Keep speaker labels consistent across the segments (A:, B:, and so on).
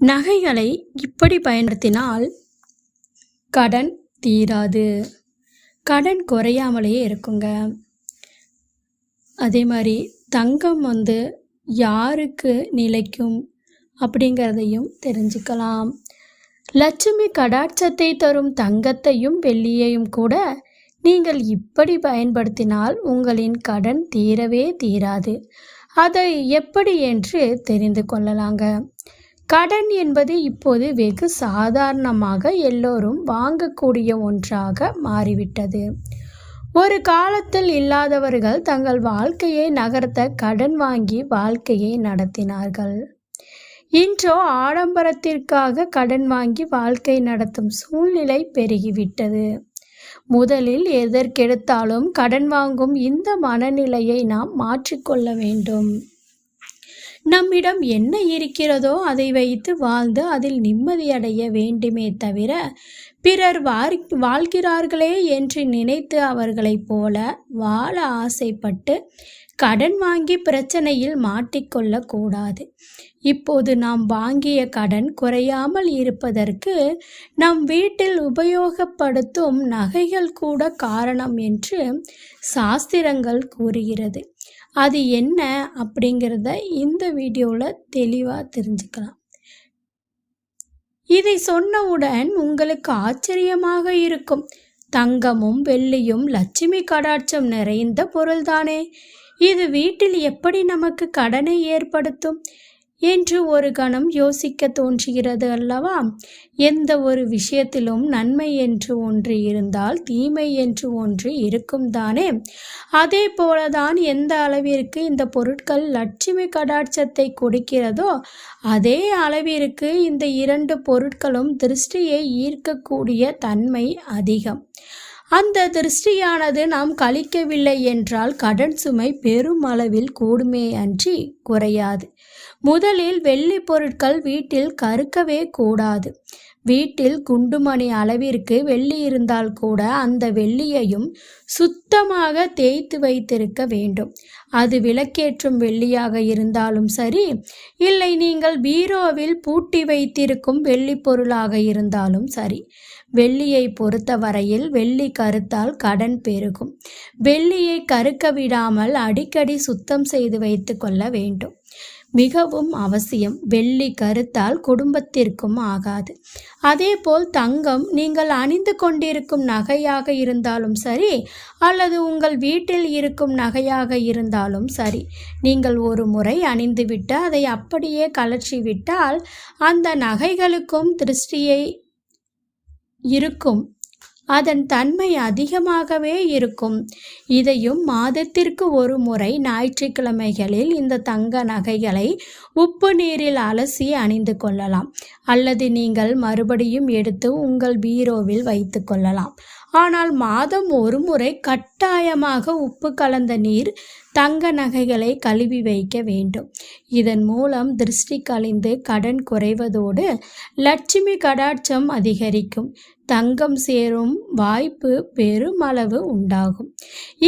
A: நகைகளை இப்படி பயன்படுத்தினால் கடன் தீராது, கடன் குறையாமலேயே இருக்குங்க. அதே மாதிரி தங்கம் யாருக்கு நிலைக்கும் அப்படிங்கிறதையும் தெரிஞ்சுக்கலாம். லட்சுமி கடாட்சத்தை தரும் தங்கத்தையும் வெள்ளியையும் கூட நீங்கள் இப்படி பயன்படுத்தினால் உங்களின் கடன் தீரவே தீராது. அதை எப்படி என்று தெரிந்து கொள்ளலாங்க. கடன் என்பது இப்போது வெகு சாதாரணமாக எல்லோரும் வாங்கக்கூடிய ஒன்றாக மாறிவிட்டது. ஒரு காலத்தில் இல்லாதவர்கள் தங்கள் வாழ்க்கையை நகர்த்த கடன் வாங்கி வாழ்க்கையை நடத்தினார்கள். இன்றோ ஆடம்பரத்திற்காக கடன் வாங்கி வாழ்க்கை நடத்தும் சூழ்நிலை பெருகிவிட்டது. முதலில் எதற்கெடுத்தாலும் கடன் வாங்கும் இந்த மனநிலையை நாம் மாற்றிக்கொள்ள வேண்டும். நம்மிடம் என்ன இருக்கிறதோ அதை வைத்து வாழ்ந்து அதில் நிம்மதியடைய வேண்டுமே தவிர பிறர் வாழ்கிறார்களே என்று நினைத்து அவர்களைப் போல வாழ ஆசைப்பட்டு கடன் வாங்கி பிரச்சனையில் மாட்டிக்கொள்ளக்கூடாது. இப்போது நாம் வாங்கிய கடன் குறையாமல் இருப்பதற்கு நம் வீட்டில் உபயோகப்படுத்தும் நகைகள் கூட காரணம் என்று சாஸ்திரங்கள் கூறுகிறது. அது என்ன அப்படிங்கிறத இந்த வீடியோவில் தெளிவாக தெரிஞ்சுக்கலாம். இதை சொன்னவுடன் உங்களுக்கு ஆச்சரியமாக இருக்கும். தங்கமும் வெள்ளியும் லட்சுமி கடாட்சம் நிறைந்த பொருள்தானே, இது வீட்டில் எப்படி நமக்கு கடனை ஏற்படுத்தும் என்று ஒரு கணம் யோசிக்க தோன்றுகிறது அல்லவா? எந்த ஒரு விஷயத்திலும் நன்மை என்று ஒன்று இருந்தால் தீமை என்று ஒன்று இருக்கும் தானே. அதே போலதான் எந்த அளவிற்கு இந்த பொருட்கள் லட்சுமி கடாட்சத்தை கொடுக்கிறதோ அதே அளவிற்கு இந்த இரண்டு பொருட்களும் திருஷ்டியை ஈர்க்கக்கூடிய தன்மை அதிகம். அந்த திருஷ்டியானது நாம் கழிக்கவில்லை என்றால் கடன் சுமை பெரும் அளவில் கூடுமே அன்றி குறையாது. முதலில் வெள்ளி பொருட்கள் வீட்டில் கருக்கவே கூடாது. வீட்டில் குண்டுமணி அளவிற்கு வெள்ளி இருந்தால் கூட அந்த வெள்ளியையும் சுத்தமாக தேய்த்து வைத்திருக்க வேண்டும். அது விளக்கேற்றும் வெள்ளியாக இருந்தாலும் சரி, இல்லை நீங்கள் பீரோவில் பூட்டி வைத்திருக்கும் வெள்ளி பொருளாக இருந்தாலும் சரி. வெள்ளியை பொறுத்தவரையில் வெள்ளி கருத்தால் கடன் பெருகும். வெள்ளியை கருக்க விடாமல் அடிக்கடி சுத்தம் செய்து வைத்து கொள்ள வேண்டும். மிகவும் அவசியம். வெள்ளி கருத்தால் குடும்பத்திற்கும் ஆகாது. அதேபோல் தங்கம் நீங்கள் அணிந்து கொண்டிருக்கும் நகையாக இருந்தாலும் சரி, அல்லது உங்கள் வீட்டில் இருக்கும் நகையாக இருந்தாலும் சரி, நீங்கள் ஒரு முறை அணிந்துவிட்டு அதை அப்படியே கழற்றி விட்டால் அந்த நகைகளுக்கும் திருஷ்டியை இருக்கும். அதன் தன்மை அதிகமாகவே இருக்கும். இதையும் மாதத்திற்கு ஒரு முறை ஞாயிற்றுக்கிழமைகளில் இந்த தங்க நகைகளை உப்பு நீரில் அலசி அணிந்து கொள்ளலாம். அல்லது நீங்கள் மறுபடியும் எடுத்து உங்கள் பீரோவில் வைத்து கொள்ளலாம். ஆனால் மாதம் ஒரு முறை கட்டாயமாக உப்பு கலந்த நீர் தங்க நகைகளை கழுவி வைக்க வேண்டும். இதன் மூலம் திருஷ்டி கழிந்து கடன் குறைவதோடு லட்சுமி கடாட்சம் அதிகரிக்கும். தங்கம் சேரும் வாய்ப்பு பெருமளவு உண்டாகும்.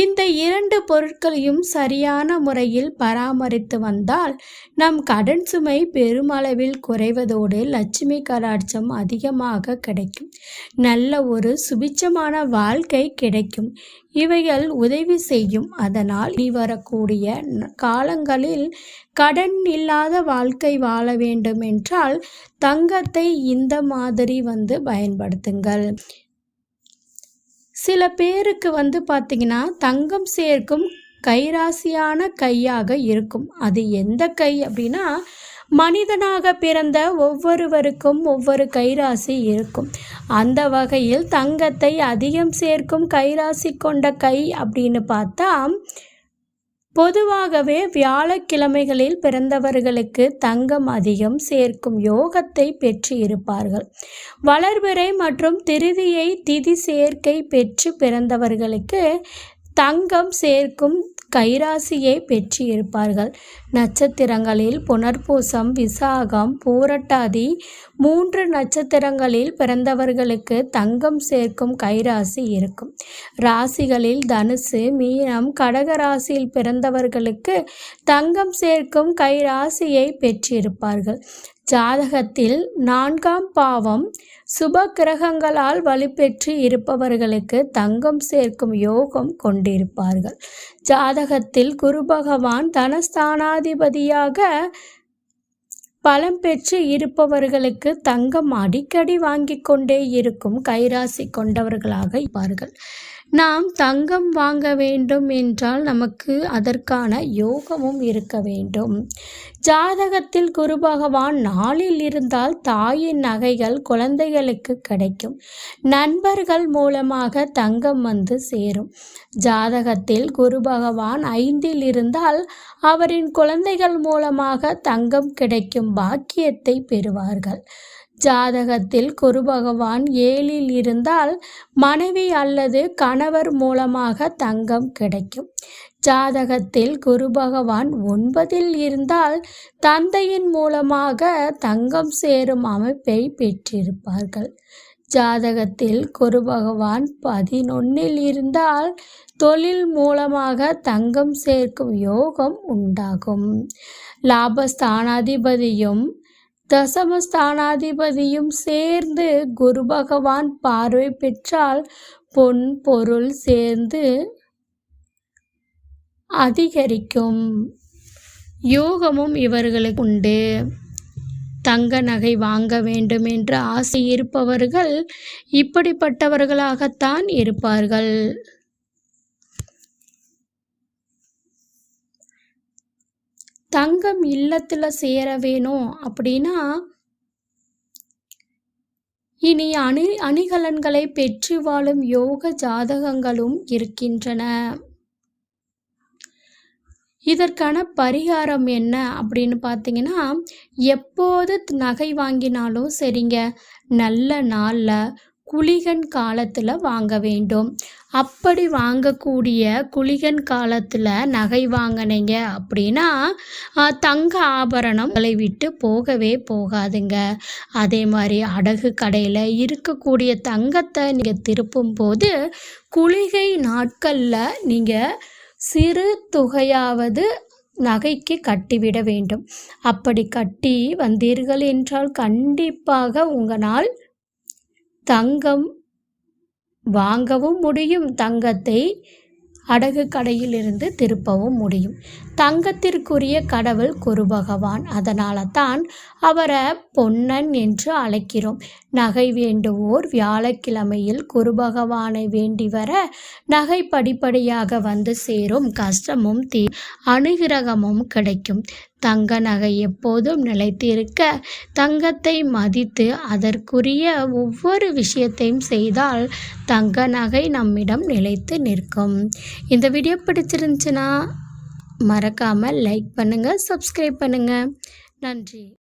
A: இந்த இரண்டு பொருட்களையும் சரியான முறையில் பராமரித்து வந்தால் நம் கடன் சுமை பெருமளவில் குறைவதோடு லட்சுமி கடாட்சம் அதிகமாக கிடைக்கும். நல்ல ஒரு சுபிட்சமான வாழ்க்கை கிடைக்கும். இவைகள் உதவி செய்யும். அதனால் இனி வரக்கூடிய காலங்களில் கடன் இல்லாத வாழ்க்கை வாழ வேண்டும் என்றால் தங்கத்தை இந்த மாதிரி பயன்படுத்துங்கள். சில பேருக்கு பார்த்தீங்கன்னா தங்கம் சேர்க்கும் கைராசியான கையாக இருக்கும். அது எந்த கை அப்படின்னா, மனிதனாக பிறந்த ஒவ்வொருவருக்கும் ஒவ்வொரு கைராசி இருக்கும். அந்த வகையில் தங்கத்தை அதிகம் சேர்க்கும் கைராசி கொண்ட கை அப்படின்னு பார்த்தா, பொதுவாகவே வியாழக்கிழமைகளில் பிறந்தவர்களுக்கு தங்கம் அதிகம் சேர்க்கும் யோகத்தை பெற்று இருப்பார்கள். வளர்பிறை மற்றும் திருதியை திதி சேர்க்கை பெற்று பிறந்தவர்களுக்கு தங்கம் சேர்க்கும் கைராசியை பெற்று இருப்பார்கள். நட்சத்திரங்களில் புனர்பூசம், விசாகம், பூரட்டாதி 3 நட்சத்திரங்களில் பிறந்தவர்களுக்கு தங்கம் சேர்க்கும் கைராசி இருக்கும். ராசிகளில் தனுசு, மீனம், கடக ராசியில் பிறந்தவர்களுக்கு தங்கம் சேர்க்கும் கைராசியை பெற்றிருப்பார்கள். ஜாதகத்தில் 4ஆம் பாவம் சுப கிரகங்களால் வலுப்பெற்று இருப்பவர்களுக்கு தங்கம் சேர்க்கும் யோகம் கொண்டிருப்பார்கள். ஜாதகத்தில் குரு பகவான் தனஸ்தானாதிபதியாக பலம் பெற்று இருப்பவர்களுக்கு தங்கம் அடிக்கடி வாங்கிக் கொண்டே இருக்கும் கைராசி கொண்டவர்களாக இருப்பார்கள். நாம் தங்கம் வாங்க வேண்டும் என்றால் நமக்கு அதற்கான யோகமும் இருக்க வேண்டும். ஜாதகத்தில் குரு பகவான் 4இல் இருந்தால் தாயின் நகைகள் குழந்தைகளுக்கு கிடைக்கும். நண்பர்கள் மூலமாக தங்கம் வந்து சேரும். ஜாதகத்தில் குரு பகவான் 5இல் இருந்தால் அவரின் குழந்தைகள் மூலமாக தங்கம் கிடைக்கும் பாக்கியத்தை பெறுவார்கள். ஜாதகத்தில் குரு பகவான் 7இல் இருந்தால் மனைவி அல்லது கணவர் மூலமாக தங்கம் கிடைக்கும். ஜாதகத்தில் குரு பகவான் 9இல் இருந்தால் தந்தையின் மூலமாக தங்கம் சேரும் அமைப்பை பெற்றிருப்பார்கள். ஜாதகத்தில் குரு பகவான் 11இல் இருந்தால் தொழில் மூலமாக தங்கம் சேர்க்கும் யோகம் உண்டாகும். லாபஸ்தானாதிபதியும் தசமஸ்தானாதிபதியும் சேர்ந்து குரு பகவான் பார்வை பெற்றால் பொன் பொருள் சேர்ந்து அதிகரிக்கும் யோகமும் இவர்களுக்கு உண்டு. தங்க நகை வாங்க வேண்டும் என்ற ஆசை இருப்பவர்கள் இப்படிப்பட்டவர்களாகத்தான் இருப்பார்கள். தங்கம் இல்லத்தில் சேர வேணும் அப்படின்னா இனி அணிகலன்களை பெற்று வாழும் யோக ஜாதகங்களும் இருக்கின்றன. இதற்கான பரிகாரம் என்ன அப்படின்னு பார்த்தீங்கன்னா, எப்போது நகை வாங்கினாலும் சரிங்க, நல்ல நாளில் குளிகன் காலத்தில் வாங்க வேண்டும். அப்படி வாங்கக்கூடிய குளிகன் காலத்தில் நகை வாங்கினீங்க அப்படின்னா தங்க ஆபரணங்களை விட்டு போகவே போகாதுங்க. அதே மாதிரி அடகு கடையில் இருக்கக்கூடிய தங்கத்தை நீங்கள் திருப்பும் போது குளிகை நாட்களில் நீங்கள் சிறு தொகையாவது நகைக்கு கட்டிவிட வேண்டும். அப்படி கட்டி வந்தீர்கள் என்றால் கண்டிப்பாக உங்களால் தங்கம் வாங்கவும் முடியும், தங்கத்தை அடகு கடையிலிருந்து திருப்பவும் முடியும். தங்கத்திற்குரிய கடவுள் குரு பகவான், அதனால தான் அவரை பொன்னன் என்று அழைக்கிறோம். நகை வேண்டுவோர் வியாழக்கிழமையில் குரு பகவானை வேண்டி வர நகை படிப்படியாக வந்து சேரும், கஷ்டமும் அனுகிரகமும் கிடைக்கும். தங்க நகை எப்போதும் நிலைத்திருக்க தங்கத்தை மதித்து அதற்குரிய ஒவ்வொரு விஷயத்தையும் செய்தால் தங்க நகை நம்மிடம் நிலைத்து நிற்கும். இந்த வீடியோ பிடிச்சிருந்துச்சுன்னா மறக்காமல் லைக் பண்ணுங்கள், சப்ஸ்கிரைப் பண்ணுங்கள். நன்றி.